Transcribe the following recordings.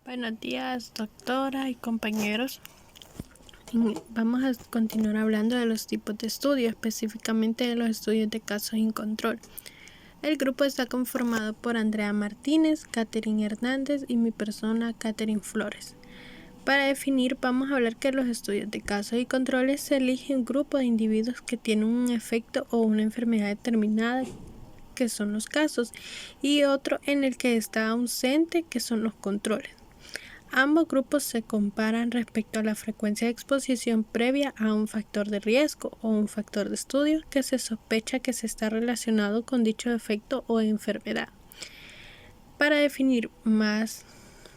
Buenos días, doctora y compañeros. Vamos a continuar hablando de los tipos de estudio, específicamente de los estudios de casos sin control. El grupo está conformado por Andrea Martínez, Catherine Hernández y mi persona, Catherine Flores. Para definir, vamos a hablar que los estudios de casos y controles se elige un grupo de individuos que tienen un efecto o una enfermedad determinada, que son los casos, y otro en el que está ausente, que son los controles. Ambos grupos se comparan respecto a la frecuencia de exposición previa a un factor de riesgo o un factor de estudio que se sospecha que se está relacionado con dicho efecto o enfermedad. Para definir más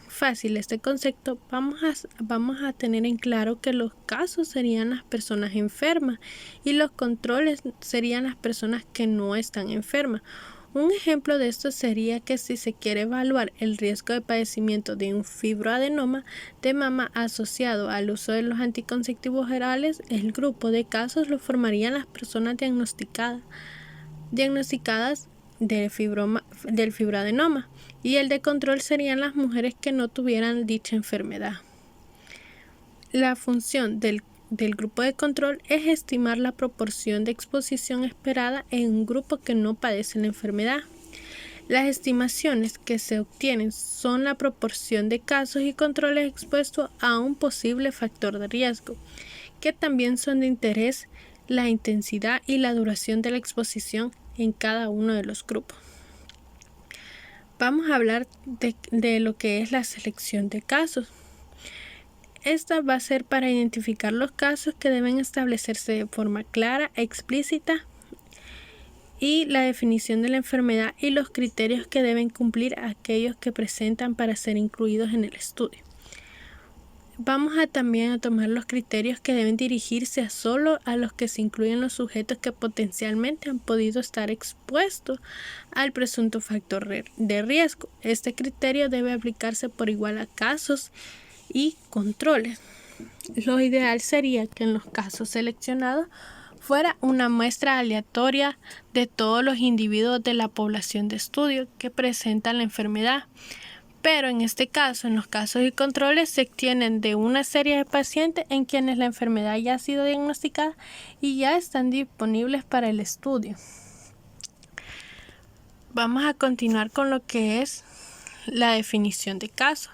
fácil este concepto, vamos a tener en claro que los casos serían las personas enfermas y los controles serían las personas que no están enfermas. Un ejemplo de esto sería que si se quiere evaluar el riesgo de padecimiento de un fibroadenoma de mama asociado al uso de los anticonceptivos orales, el grupo de casos lo formarían las personas diagnosticadas del fibroadenoma, y el de control serían las mujeres que no tuvieran dicha enfermedad. La función del grupo de control es estimar la proporción de exposición esperada en un grupo que no padece la enfermedad. Las estimaciones que se obtienen son la proporción de casos y controles expuestos a un posible factor de riesgo, que también son de interés la intensidad y la duración de la exposición en cada uno de los grupos. Vamos a hablar de lo que es la selección de casos. Esta va a ser para identificar los casos que deben establecerse de forma clara, explícita, y la definición de la enfermedad y los criterios que deben cumplir aquellos que presentan para ser incluidos en el estudio. Vamos también a tomar los criterios que deben dirigirse solo a los que se incluyen los sujetos que potencialmente han podido estar expuestos al presunto factor de riesgo. Este criterio debe aplicarse por igual a casos y controles. Lo ideal sería que en los casos seleccionados fuera una muestra aleatoria de todos los individuos de la población de estudio que presentan la enfermedad. Pero en este caso, en los casos y controles, se obtienen de una serie de pacientes en quienes la enfermedad ya ha sido diagnosticada y ya están disponibles para el estudio. Vamos a continuar con lo que es la definición de caso.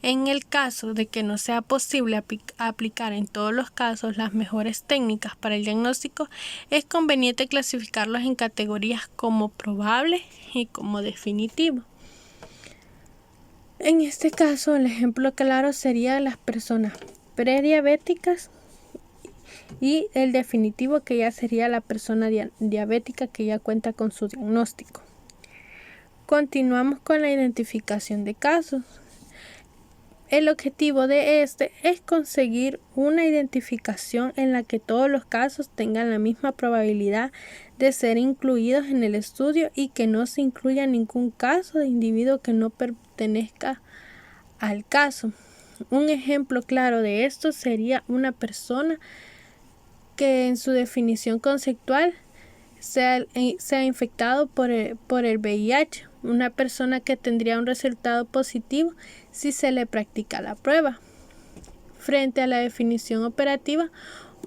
En el caso de que no sea posible aplicar en todos los casos las mejores técnicas para el diagnóstico, es conveniente clasificarlos en categorías como probable y como definitivo. En este caso, el ejemplo claro sería las personas prediabéticas y el definitivo, que ya sería la persona diabética que ya cuenta con su diagnóstico. Continuamos con la identificación de casos. El objetivo de este es conseguir una identificación en la que todos los casos tengan la misma probabilidad de ser incluidos en el estudio y que no se incluya ningún caso de individuo que no pertenezca al caso. Un ejemplo claro de esto sería una persona que en su definición conceptual sea infectado por el VIH, una persona que tendría un resultado positivo si se le practica la prueba. Frente a la definición operativa,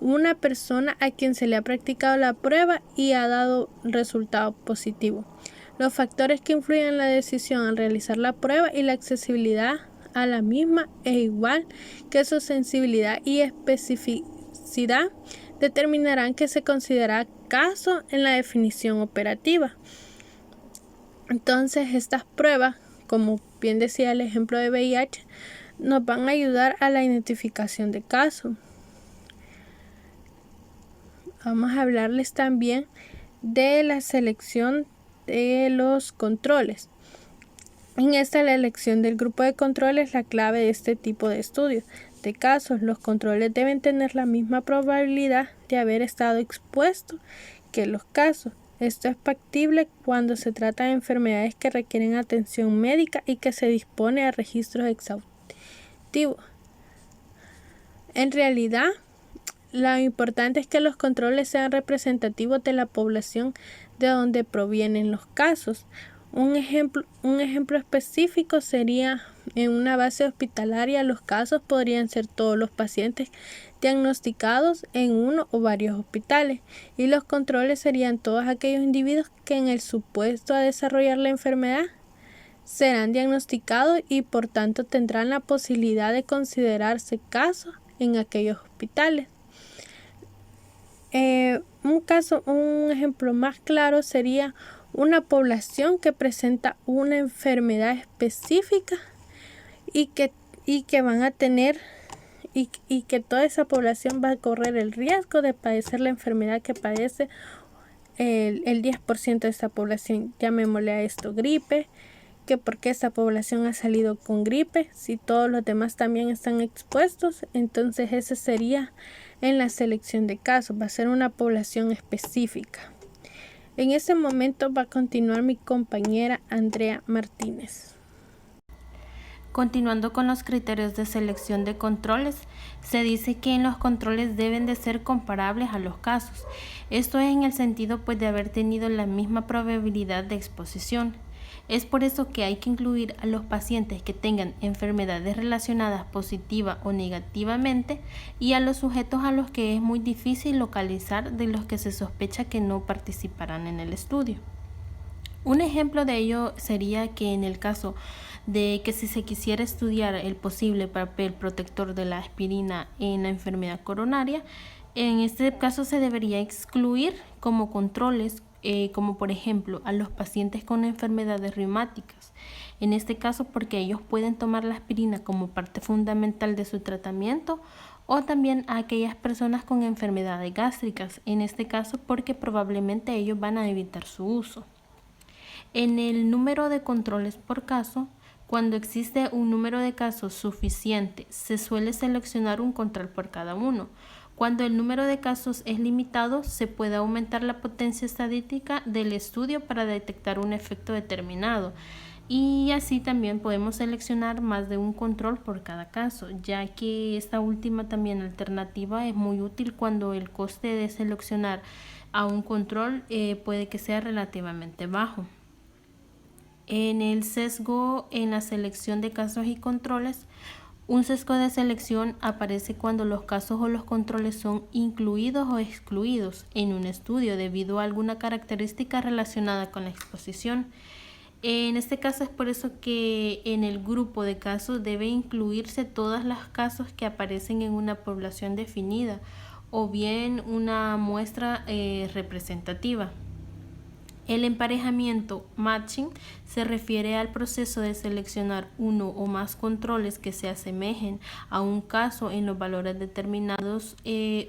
una persona a quien se le ha practicado la prueba y ha dado resultado positivo. Los factores que influyen en la decisión al realizar la prueba y la accesibilidad a la misma es igual que su sensibilidad y especificidad determinarán que se considera caso en la definición operativa. Entonces, estas pruebas, como bien decía el ejemplo de VIH, nos van a ayudar a la identificación de casos. Vamos a hablarles también de la selección de los controles. En esta, la elección del grupo de controles es la clave de este tipo de estudios de casos. Los controles deben tener la misma probabilidad de haber estado expuestos que los casos. Esto es factible cuando se trata de enfermedades que requieren atención médica y que se dispone a registros exhaustivos. En realidad, lo importante es que los controles sean representativos de la población de donde provienen los casos. Un ejemplo específico sería En una base hospitalaria, los casos podrían ser todos los pacientes diagnosticados en uno o varios hospitales, y los controles serían todos aquellos individuos que en el supuesto a desarrollar la enfermedad serán diagnosticados y por tanto tendrán la posibilidad de considerarse casos en aquellos hospitales. Un ejemplo más claro sería una población que presenta una enfermedad específica y que van a tener y que toda esa población va a correr el riesgo de padecer la enfermedad que padece el 10% de esta población. Llamémosle a esto gripe, que porque esta población ha salido con gripe, si todos los demás también están expuestos, entonces ese sería en la selección de casos, va a ser una población específica. En ese momento va a continuar mi compañera Andrea Martínez. Continuando con los criterios de selección de controles, se dice que en los controles deben de ser comparables a los casos. Esto es en el sentido pues de haber tenido la misma probabilidad de exposición. Es por eso que hay que incluir a los pacientes que tengan enfermedades relacionadas positiva o negativamente y a los sujetos a los que es muy difícil localizar, de los que se sospecha que no participarán en el estudio. Un ejemplo de ello sería que en el caso de que si se quisiera estudiar el posible papel protector de la aspirina en la enfermedad coronaria, en este caso se debería excluir como controles como por ejemplo a los pacientes con enfermedades reumáticas. En este caso porque ellos pueden tomar la aspirina como parte fundamental de su tratamiento, o también a aquellas personas con enfermedades gástricas, en este caso porque probablemente ellos van a evitar su uso. En el número de controles por caso, cuando existe un número de casos suficiente, se suele seleccionar un control por cada uno. Cuando el número de casos es limitado, se puede aumentar la potencia estadística del estudio para detectar un efecto determinado. Y así también podemos seleccionar más de un control por cada caso, ya que esta última también alternativa es muy útil cuando el coste de seleccionar a un control puede que sea relativamente bajo. En el sesgo en la selección de casos y controles, un sesgo de selección aparece cuando los casos o los controles son incluidos o excluidos en un estudio debido a alguna característica relacionada con la exposición. En este caso es por eso que en el grupo de casos debe incluirse todos los casos que aparecen en una población definida o bien una muestra representativa. El emparejamiento matching se refiere al proceso de seleccionar uno o más controles que se asemejen a un caso en los valores determinados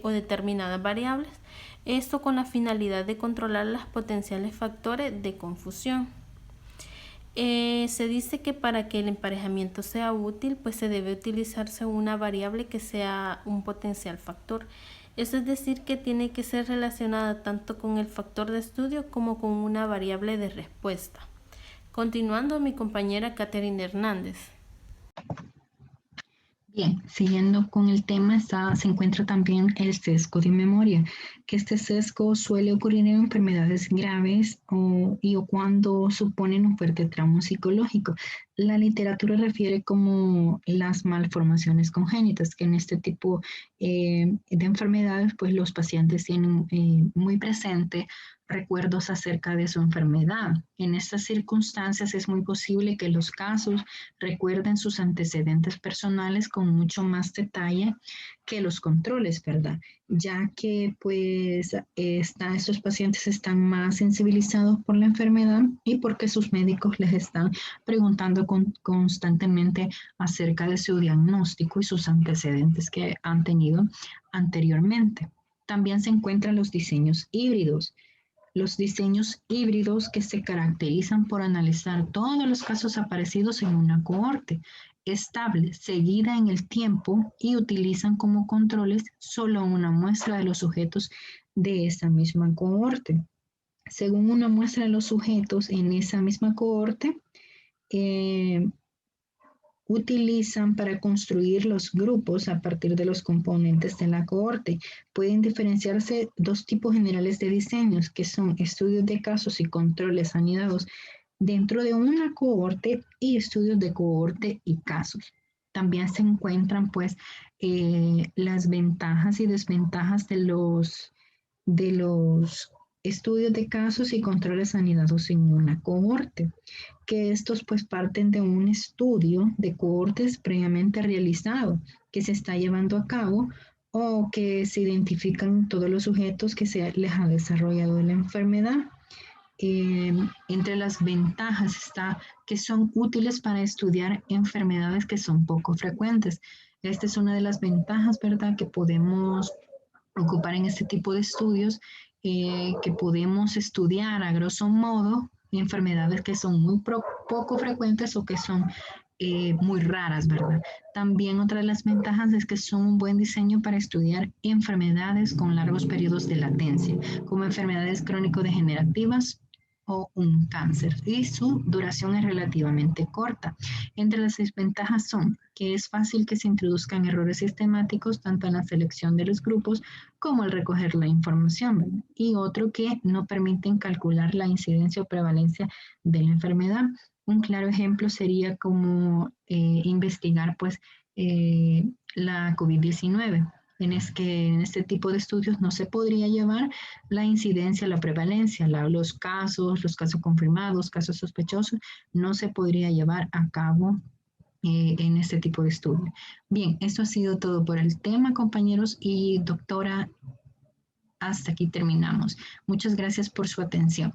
o determinadas variables, esto con la finalidad de controlar los potenciales factores de confusión. Se dice que para que el emparejamiento sea útil, pues se debe utilizarse una variable que sea un potencial factor. Eso es decir, que tiene que ser relacionada tanto con el factor de estudio como con una variable de respuesta. Continuando, mi compañera Catherine Hernández. Bien, siguiendo con el tema, se encuentra también el sesgo de memoria, que este sesgo suele ocurrir en enfermedades graves o cuando suponen un fuerte trauma psicológico. La literatura refiere como las malformaciones congénitas, que en este tipo de enfermedades, pues los pacientes tienen muy presente recuerdos acerca de su enfermedad. En estas circunstancias es muy posible que los casos recuerden sus antecedentes personales con mucho más detalle que los controles, ¿verdad? Ya que pues estos pacientes están más sensibilizados por la enfermedad y porque sus médicos les están preguntando constantemente acerca de su diagnóstico y sus antecedentes que han tenido anteriormente. También se encuentran los diseños híbridos. Los diseños híbridos que se caracterizan por analizar todos los casos aparecidos en una cohorte estable, seguida en el tiempo, y utilizan como controles solo una muestra de los sujetos de esa misma cohorte. Según una muestra de los sujetos en esa misma cohorte, utilizan para construir los grupos a partir de los componentes de la cohorte. Pueden diferenciarse dos tipos generales de diseños, que son estudios de casos y controles anidados dentro de una cohorte y estudios de cohorte y casos. También se encuentran pues las ventajas y desventajas de los estudios de casos y controles anidados en una cohorte, que estos pues parten de un estudio de cohortes previamente realizado que se está llevando a cabo o que se identifican todos los sujetos que se les ha desarrollado la enfermedad. Entre las ventajas está que son útiles para estudiar enfermedades que son poco frecuentes. Esta es una de las ventajas, ¿verdad?, que podemos ocupar en este tipo de estudios, que podemos estudiar a grosso modo enfermedades que son muy poco frecuentes o que son muy raras, ¿verdad? También otra de las ventajas es que son un buen diseño para estudiar enfermedades con largos periodos de latencia, como enfermedades crónico-degenerativas o un cáncer, y su duración es relativamente corta. Entre las desventajas son que es fácil que se introduzcan errores sistemáticos tanto en la selección de los grupos como al recoger la información, ¿verdad? Y otro que no permiten calcular la incidencia o prevalencia de la enfermedad. Un claro ejemplo sería como investigar pues la COVID-19. En este tipo de estudios no se podría llevar la incidencia, la prevalencia, los casos confirmados, casos sospechosos, no se podría llevar a cabo en este tipo de estudio. Bien, esto ha sido todo por el tema, compañeros, y doctora, hasta aquí terminamos. Muchas gracias por su atención.